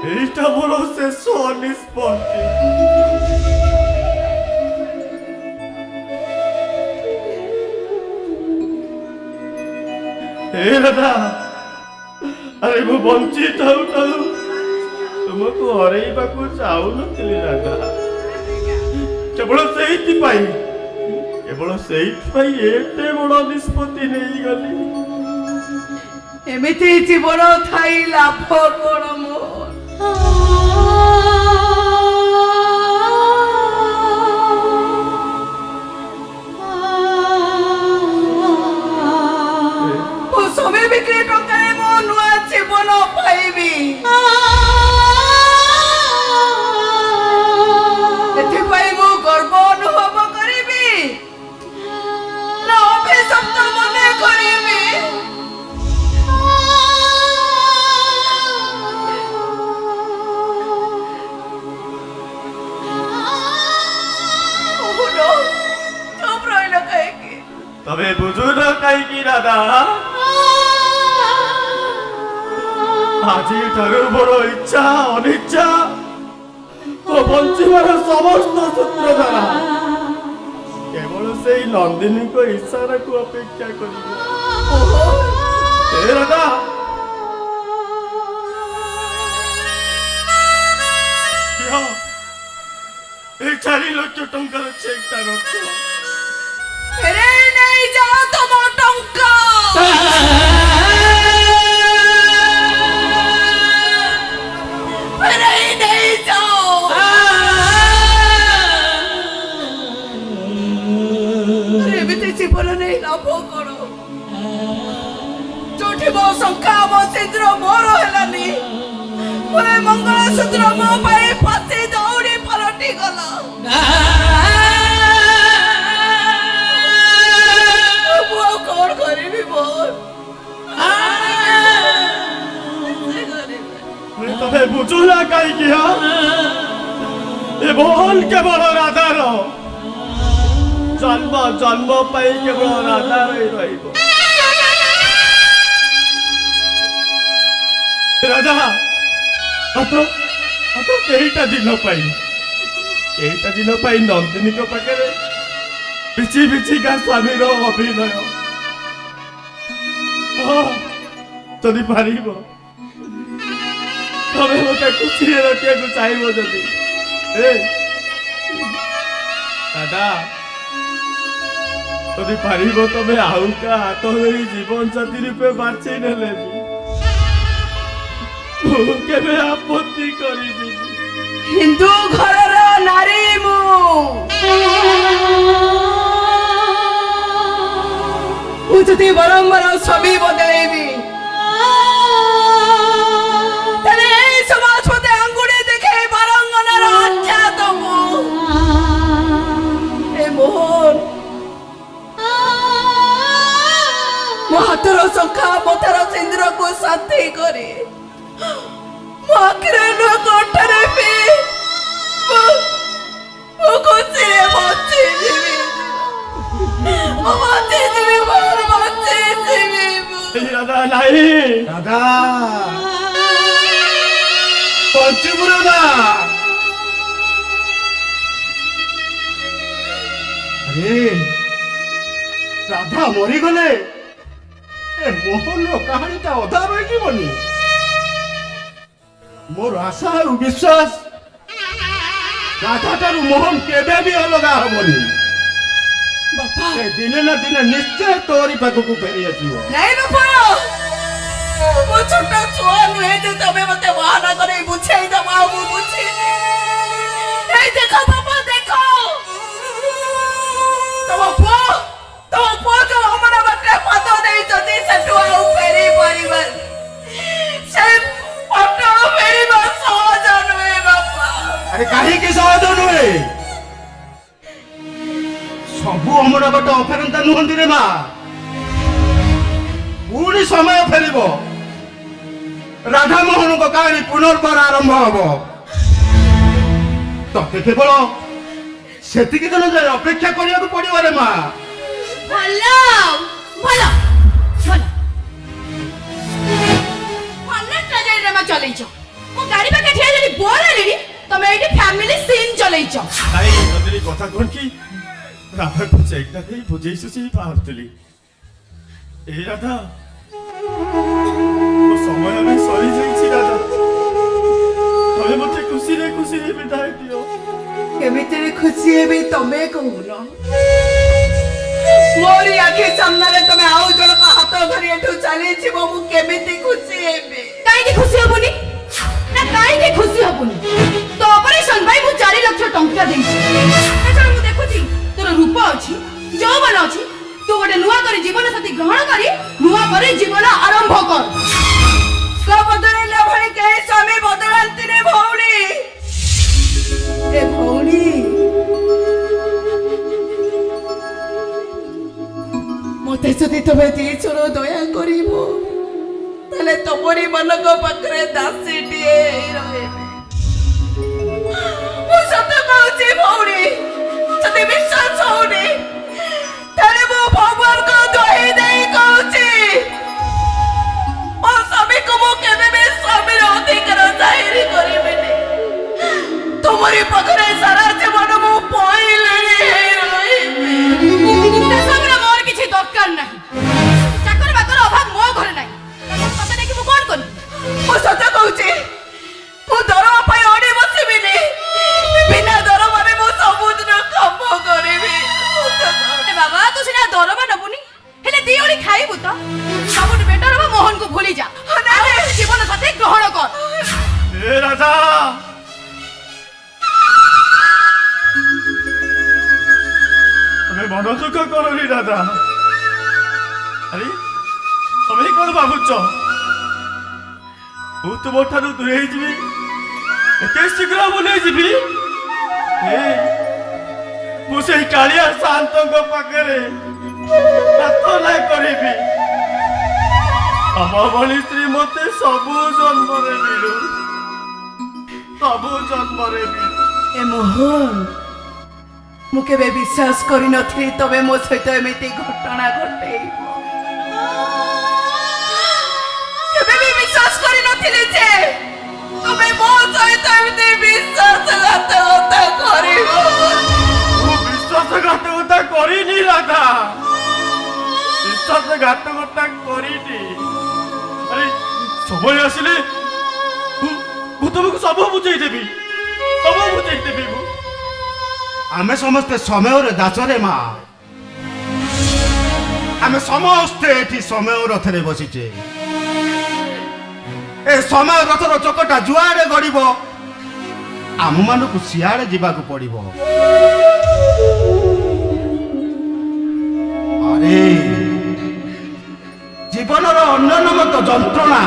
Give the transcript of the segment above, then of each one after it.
এইটা বড় শেষ নিষ্পত্তি। हे राधा, अरे मु बंची थाऊ थाऊ तुमको हरैबाकू चाहूनथिली राधा। केवल ସେଇଥିପାଇଁ ଏତେ ବଡ଼ ନିଷ୍ପତ୍ତି ନେଇଗଲି। ଏମିତି ଜୀବନ ଥାଇ ଲାଭ କଣ ମୋର? ମୋ ସ୍ୱାମୀ ବିକ୍ରି ଟଙ୍କାରେ ମୋ ନୂଆ ଜୀବନ ପାଇବି। ଏଥିପାଇଁ ମୁଁ ଗର୍ବ ଅନୁଭବ କରିବି ନା ଅଭିଶପ୍ତ ମନେ କରିବି? চুপ রইল কাহিকি? তবে বুঝো না কাহিকি রাধা, আজি ଠାରୁ ବଡ଼ ଇଚ୍ଛା ଅନିଚ୍ଛା ଓ ବଞ୍ଚିବାର ସମସ୍ତ ସୂତ୍ରଧାରା କେବଳ ସେଇ ନନ୍ଦିନୀଙ୍କ ଇଶାରାକୁ ଅପେକ୍ଷା କରିବ। ହେ ରାଧା, এই 4 লক্ষ টঙ্কার চেকটা রক্ষ। ফেরে নেই যাও তোমার টঙ্কা। ফেরে নেই যাও। এମିତି জীবন নেই লাভ করো। ଯୋଉଠି ମୋ ଶଙ୍ଖା ମୋ ସିନ୍ଦୁର ମୋର ହେଲାନି, ପୁରା ମଙ୍ଗଳସୂତ୍ର ମୋ ପାଇଁ ଫସି ଦୌଡ଼ି ପଲଟି ଗଲା। ମୁଁ ଆଉ କଣ କରିବି ମୋର? তবে বুঝো না কাহিকি, এ বল কেবল রাধার জন্ম জন্ম পাই কেবল রাধারই রহিব। রাধা କେଇଟା ଦିନ ପାଇଁ ନନ୍ଦିନୀଙ୍କ ପାଖରେ ବିଛି ବିଛିକା ସ୍ୱାମୀର ଅଭିନୟ। ଯଦି ପାରିବ ତମେ ମତେ ଖୁସିରେ ରଖିବାକୁ ଚାହିଁବ ଯଦି ଦାଦା, ଯଦି ପାରିବ ତମେ ଆଉ କା ହାତ ଧରି ଜୀବନ ସାଥୀ ରୂପେ ବାଛି ନେଲେ ବି ମୁଁ କେବେ ଆପତ୍ତି କରିବି। ହିନ୍ଦୁ ଘରର ନାରୀ ମୁଁ ଯଦି ବାରମ୍ବାର ଛବି ବଦଳେଇବି ତାହେଲେ এই ସମାଜ ମତେ ଆଙ୍ଗୁଳି ଦେଖେଇ ବାରଙ୍ଗନାର ଆଖ୍ୟା ଦବ। ଏ ମୋହନ ମୋ ହାତର ଶଙ୍ଖା ମଥାର ସିନ୍ଦୁରକୁ ସାଥୀ କରି ମୋ ଆଖିରେ ନୂଆ କଣ୍ଠରେ ବି ମୁଁ ଖୁସିରେ ବଞ୍ଚିଯିବି। ମୁଁ ବଞ୍ଚିଯିବି, ମୋର ବଞ୍ଚିଯିବି। ରାଧା ନାହିଁ, ରାଧା ବଞ୍ଚିବୁ ରାଧା। ଆରେ ରାଧା ମରିଗଲେ ଏ ମୋହନର କାହାଣୀଟା ଅଧା ରହିଯିବନି। ମୋର ଆଶା ଆଉ ବିଶ୍ୱାସ ରାଧାଠାରୁ ମୋହନ କେବେ ବି ଅଲଗା ହବନି। ସେ ଦିନେ ନା ଦିନେ ନିଶ୍ଚୟ ତୋରି ପାଖକୁ ଫେରି ଆସିବ। ନାଇଁ ବାପା, ମୁଁ ଛୋଟ ଛୁଆ ନୁହେଁ ଯେ ତମେ ମତେ ବାହାନା କରି ବୁଝେଇ ଦବ। ଆଉ ମୁଁ ବୁଝିନି। ଏଇ ଦେଖ ବାପା, ଦେଖ ତମ ପୁଅ ଯୋଉ ଅମର ବାଟରେ ପାଦ ଦେଇଛନ୍ତି ସେଠୁ ଆଉ ଫେରି ପାରିବନି। ସେ ପଟଳ ଫେରିବା ସହଜ ନୁହେଁ ବାପା। ଆରେ କାହିଁକି ସହଜ ନୁହେଁ? ସବୁ ଅମର ବାଟ ଅଫେରନ୍ତା ନୁହନ୍ତି ରେ ମା। ପୁଣି ସମୟ ଫେରିବ, ରାଧାମୋହନଙ୍କ କାହାଣୀ ପୁନର୍ବାର ଆରମ୍ଭ ହବ। ତତେ କେବଳ ସେତିକି ଦିନ ଯାଏ ଅପେକ୍ଷା କରିବାକୁ ପଡିବ ରେ ମା। ଭଲ ଭଲ ଭଲ ଭଲ ଟ୍ରେଜେଡିରେ ଚଲେଇଛ। ମୋ ଗାଡି ପାଖେ बोर हेलिनी तमे एठी फैमिली सीन चलैछ ନାଇଁ ନନ୍ଦିନୀ କଥା କଣ କି ରାଧାକୁ ସେଇଟା ଦେଇ ବୁଝେଇଛୁ ସେ ପାରୁଥିଲି ଏ ରାଧା ମୋ ସମୟ ବି ସରିଯାଇଛି ରାଧା ତମେ ମୋତେ ଖୁସିରେ ବିଦାୟ ଦିଅ केमिति खुशी हेबी तमे कहून मोरी आखि सामने तमे आउ जण का हाथ धरि एठू चली छिबो मु केमिति खुशी हेबी काई की खुशी हबुनी ना काई की खुशी हबुनी तो ऑपरेशन भाई मु 4 लाख टंका देछि एछन मु देखुछि तोर रूप अछि जौवन अछि तू गोटे नुआ करी जीवन साथी ग्रहण करी नुआ करी जीवन आरंभ कर का बदलले भणी के स्वामी बदलंती रे भौणी ए भौणी मते जदि तमे दिछर दया करिवो तले तमरी मनक पाखरे दासीटिए रहे मु सत कहूची भौणी जदि विश्वास होनी तले मु भगवान को दोही देई कहूची ओ स्वामी को मु केबे भी स्वामीर अधिकार जाहिर करिबिनी तुम्हारी पकड़े सारा जीवन मु पहिले सबरा मोर किछि दरकार नाही चाकर बाकर अभाव मो घरे नाही पता नै कि मु कोन कोन मु सत कहूची मु दरवा पई ओडी बसिबिनी बिना दरवा रे मु समुद्र काम करिबी ए बाबा तू सिना दरवा नबुनी हेले दी ओडी खाइबु त सबुट बेटर हो मोहन को भूली जा जीवन साथी ग्रहण कर ए राधा तमे मन दुख करनी राधा अरे तमे कौन भावुच मु तुम ठारू दूरे जीवी एते शीघ्र बुले जीवी मु से कालिया शांतक पाखरे प्रार्थना करिबी ଆମ ଭଳି ସ୍ତ୍ରୀ ମତେ ସବୁ ଜନ୍ମରେ ମିଳୁ ସବୁ ଜନ୍ମରେ ମିଳୁ ए मोहन मु केबे विश्वास करि नथि तबे मो सहित एमिति घटना घटेइबो केबे भी विश्वास करि नथिले जे तबे मो सहित एमिति विश्वासघातकता करिबो ମୁଁ ବିଶ୍ୱାସଘାତକତା କରିନି ରାଧା ବିଶ୍ୱାସଘାତକତା କରିନି ଆରେ ସମୟ ଆସିଲେ ମୁଁ ତମକୁ ସବୁ ବୁଝେଇଦେବି ମୁଁ ଆମେ ସମସ୍ତେ ସମୟର ଦାସରେ ମା ଆମେ ସମସ୍ତେ ଏଠି ସମୟ ରଥରେ ବସିଛେ ଏ ସମୟ ରଥର ଚକଟା ଯୁଆଡେ ଗଡ଼ିବ ଆମମାନଙ୍କୁ ସିଆଡେ ଯିବାକୁ ପଡ଼ିବ ଆରେ ଜୀବନର ଅନ୍ୟ ନାମ ତ ଯନ୍ତ୍ରଣା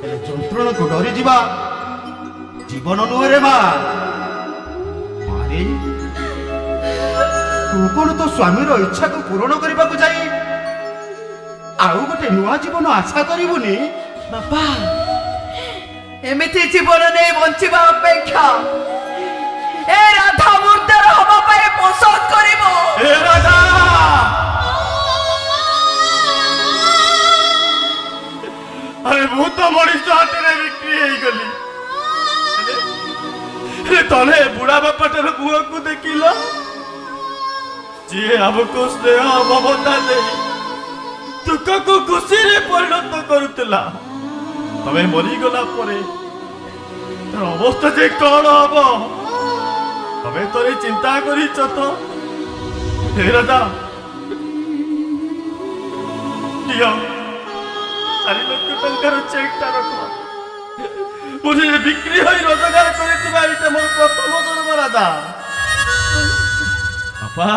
ହେଲେ ଯନ୍ତ୍ରଣାକୁ ଡରିଯିବା ଜୀବନ ନୁହେଁ ମା ଆରେ ତୁ କଣ ତୋ ସ୍ୱାମୀର ଇଚ୍ଛାକୁ ପୂରଣ କରିବାକୁ ଯାଇ ଆଉ ଗୋଟେ ନୂଆ ଜୀବନ ଆଶା କରିବୁନି बाबा एमिति जीवन नै बंचिबा अपेक्षा ए राधा मुर्दार हबा पाए पसंद करिवो ए राधा अरे ମୁଁ ତ ମଣିଷ ହାତରେ ବିକ୍ରି ହେଇଗଲି ହେଲେ ତଳେ ବୁଢା ବାପାଟାର ପୁଅକୁ ଦେଖିଲ ଯିଏ ଆମକୁ ସ୍ନେହ ମମତା ଦେଇ ଦୁଃଖକୁ ଖୁସିରେ ପରିଣତ କରୁଥିଲା ତମେ ମରିଗଲା ପରେ ତାର ଅବସ୍ଥା ଯେ କଣ ହବ ତମେ ଥରେ ଚିନ୍ତା କରିଛ ତ ହେ ରାଧା ନିଅ 4 ଲକ୍ଷ ଟଙ୍କାର ଚେକଟା ରଖ ମୁଁ ବିକ୍ରି ହୋଇ ରୋଜଗାର କରିଥିବା ଏଇଟା ମୋର ପ୍ରଥମ ଦରମା ରାଧା ବାପା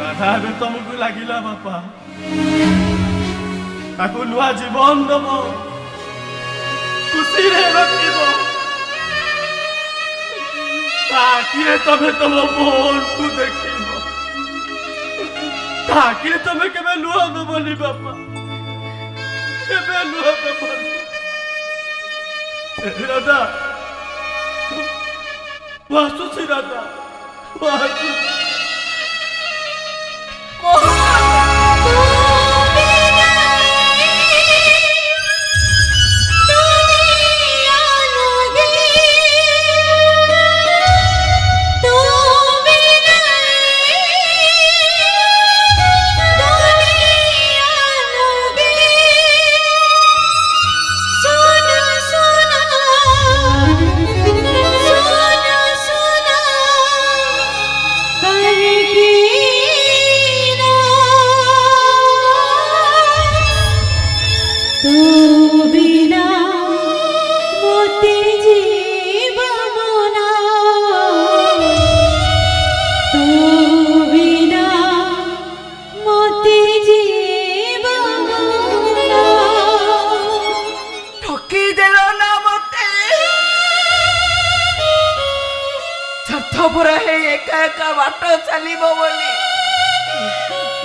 ରାଧା ଏବେ ତମକୁ ଲାଗିଲା ବାପା ତାକୁ ନୂଆ ଜୀବନ ଦବ ଖୁସିରେ ରଖିବ ତାକିରେ ତମେ ତମ ବୋନକୁ ଦେଖିବ ତାକିରେ ତମେ କେବେ ଲୁହ ଦେବନି ବାପା କେବେ ଲୁହ ଦେବନି ରାଧା ମୁଁ ଆସୁଛି ରାଧା ମୁଁ ଆସୁଛି मोहन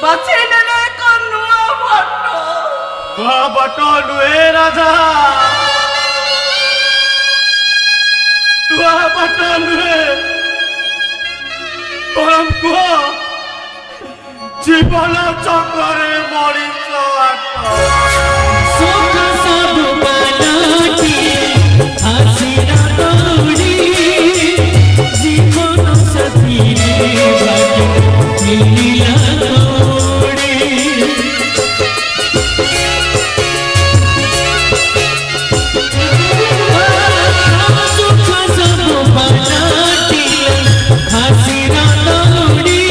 ବାଛି ନେଲେ ଏକ ନୂଆ ବାଟ। ନୂଆ ବାଟ ନୁହେଁ ରାଜା, ନୂଆ ବାଟ ନୁହେଁ, ବରଂ କୁହ ଜୀବନ ଚକ୍ରରେ ମଣିଷ ଆଟ। सुख सब बनाती हासिर दौड़ी जीवन साथी मिलिला दौड़ी सुख सब बनाती हासिर दौड़ी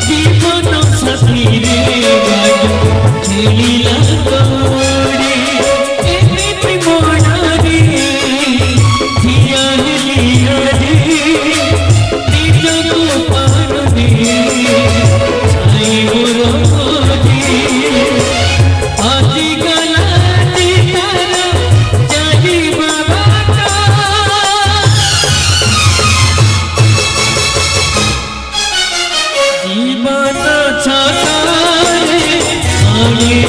जीवन साथी मिलिला दौड़ी एमती मोनारी धिया लिया रे निजको पानी छाई मोरी आजी गलाती तारा जाई बाबाटा जीवन छातारे आगे